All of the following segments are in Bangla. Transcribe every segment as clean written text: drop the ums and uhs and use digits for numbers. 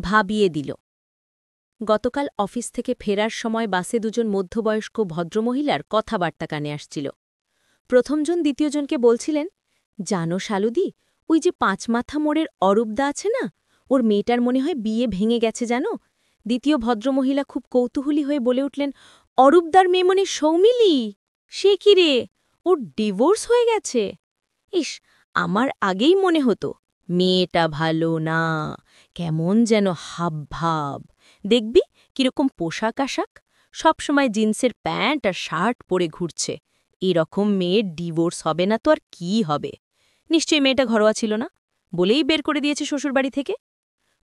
ভাবিয়ে দিল। গতকাল অফিস থেকে ফেরার সময় বাসে দুজন মধ্যবয়স্ক ভদ্রমহিলার কথাবার্তা কানে আসছিল। প্রথমজন দ্বিতীয়জনকে বলছিলেন, জানো শালুদি, ওই যে পাঁচমাথা মোড়ের অরূপদা আছে না, ওর মেয়েটার মনে হয় বিয়ে ভেঙে গেছে জানো। দ্বিতীয় ভদ্রমহিলা খুব কৌতূহলী হয়ে বলে উঠলেন, অরূপদার মেয়ে মনে সৌমিলি? সে কি রে, ওর ডিভোর্স হয়ে গেছে? ইস, আমার আগেই মনে হতো মেয়েটা ভালো না, কেমন যেন হাবভাব, দেখবি কিরকম পোশাক আশাক, সবসময় জিন্সের প্যান্ট আর শার্ট পরে ঘুরছে। এরকম মেয়ের ডিভোর্স হবে না তো আর কি হবে? নিশ্চয়ই মেয়েটা ঘরোয়া ছিল না, বলেই বের করে দিয়েছে শ্বশুরবাড়ি থেকে।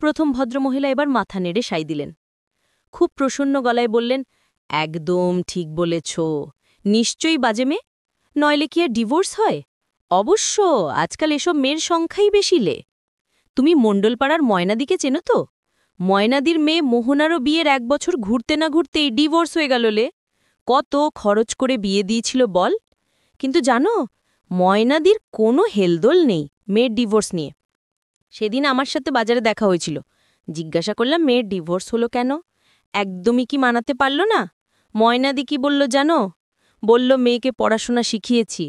প্রথম ভদ্রমহিলা এবার মাথা নেড়ে সাই দিলেন। খুব প্রসন্ন গলায় বললেন, একদম ঠিক বলেছ, নিশ্চয়ই বাজে মেয়ে, নইলে কি আর ডিভোর্স হয়? অবশ্য আজকাল এসব মেয়ের সংখ্যাই বেশিলে। তুমি মণ্ডলপাড়ার ময়নাদিকে চেনো তো? ময়নাদির মেয়ে মোহনারও বিয়ের 1 বছর ঘুরতে না ঘুরতেই ডিভোর্স হয়ে গেললে। কত খরচ করে বিয়ে দিয়েছিল বল? কিন্তু জানো, ময়নাদির কোনো হেলদোল নেই মেয়ের ডিভোর্স নিয়ে। সেদিন আমার সাথে বাজারে দেখা হয়েছিল, জিজ্ঞাসা করলাম মেয়ের ডিভোর্স হলো কেন। একদমই কি মানাতে পারল না। ময়নাদি কি বলল জানো? বলল মেয়েকে পড়াশোনা শিখিয়েছি,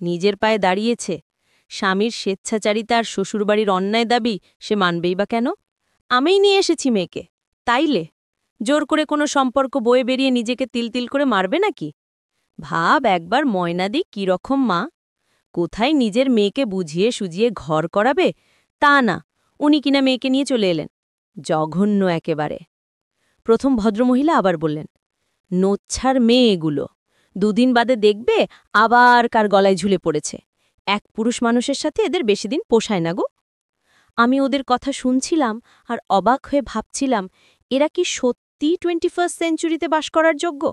নিজের পায়ে দাঁড়িয়েছে, স্বামীর স্বেচ্ছাচারিতা আর শ্বশুরবাড়ির অন্যায় দাবি সে মানবেই বা কেন? আমিই নিয়ে এসেছি মেয়েকে, তাইলে জোর করে কোনো সম্পর্ক বয়ে বেরিয়ে নিজেকে তিল করে মারবে নাকি? ভাব একবার ময়নাদি কিরকম মা, কোথায় নিজের মেয়েকে বুঝিয়ে সুজিয়ে ঘর করাবে তা না, উনি কিনা মেয়েকে নিয়ে চলে এলেন। জঘন্য একেবারে। প্রথম ভদ্রমহিলা আবার বললেন, নোচ্ছার মেয়ে এগুলো, দুদিন বাদে দেখবে আবার কার গলায় ঝুলে পড়েছে। এক পুরুষ মানুষের সাথে এদের বেশিদিন পোষায় না গো। আমি ওদের কথা শুনছিলাম আর অবাক হয়ে ভাবছিলাম, এরা কি সত্যি 21st সেঞ্চুরিতে বাস করার যোগ্য?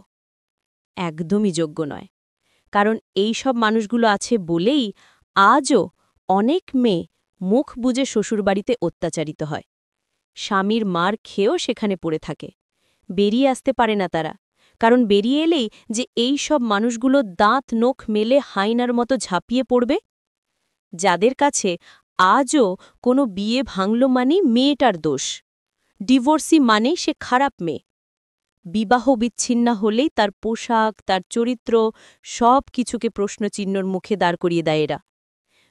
একদমই যোগ্য নয়। কারণ এই সব মানুষগুলো আছে বলেই আজও অনেক মেয়ে মুখ বুজে শ্বশুরবাড়িতে অত্যাচারিত হয়। স্বামীর মার খেয়েও সেখানে পড়ে থাকে, বেরিয়ে আসতে পারে না তারা। কারণ বেরিয়ে এলেই যে এই সব মানুষগুলো দাঁত নখ মেলে হাইনার মতো ঝাঁপিয়ে পড়বে। যাদের কাছে আজও কোনো বিয়ে ভাঙল মানে মেয়েটার দোষ, ডিভোর্সি মানে সে খারাপ মেয়ে, বিবাহ বিচ্ছিন্ন হলেই তার পোশাক, তার চরিত্র সব কিছুকে প্রশ্নচিহ্নর মুখে দাঁড় করিয়ে দেয় এরা।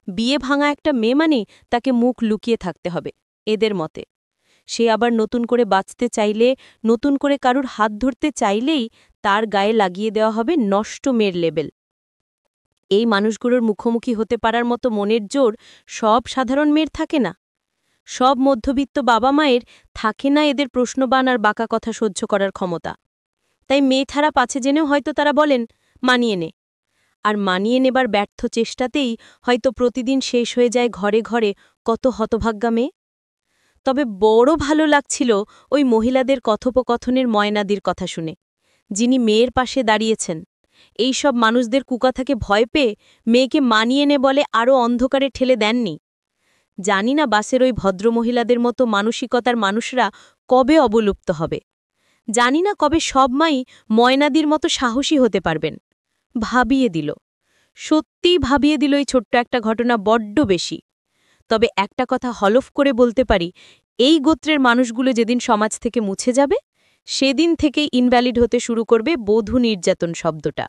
বিয়ে ভাঙা একটা মেয়ে মানে তাকে মুখ লুকিয়ে থাকতে হবে এদের মতে। সে আবার নতুন করে বাঁচতে চাইলে, নতুন করে কারুর হাত ধরতে চাইলেই তার গায়ে লাগিয়ে দেওয়া হবে নষ্ট মেয়ের লেবেল। এই মানুষগুলোর মুখোমুখি হতে পারার মতো মনের জোর সব সাধারণ মেয়ের থাকে না। সব মধ্যবিত্ত বাবা মায়ের থাকে না এদের প্রশ্নবান আর বাঁকা কথা সহ্য করার ক্ষমতা। তাই মেয়ে খারাপ আছে জেনেও হয়তো তারা বলেন, মানিয়ে নে। আর মানিয়ে নেবার ব্যর্থ চেষ্টাতেই হয়তো প্রতিদিন শেষ হয়ে যায় ঘরে ঘরে কত হতভাগ্যা মেয়ে। তবে বড় ভালো লাগছিল ওই মহিলাদের কথোপকথনের ময়নাদির কথা শুনে, যিনি মেয়ের পাশে দাঁড়িয়েছেন। এই সব মানুষদের কুকথাকে ভয় পেয়ে মেয়েকে মানিয়ে নে বলে আরও অন্ধকারে ঠেলে দেননি। জানি না বাসের ওই ভদ্রমহিলাদের মতো মানসিকতার মানুষরা কবে অবলুপ্ত হবে। জানি না কবে সব মাই ময়নাদির মতো সাহসী হতে পারবেন। ভাবিয়ে দিল, সত্যিই ভাবিয়ে দিল এই ছোট্ট একটা ঘটনা বড্ড বেশি। তবে একটা কথা হলফ করে বলতে পারি, এই গোত্রের মানুষগুলো যেদিন সমাজ থেকে মুছে যাবে, সেদিন থেকেই ইনভ্যালিড হতে শুরু করবে বধূ নির্যাতন শব্দটা।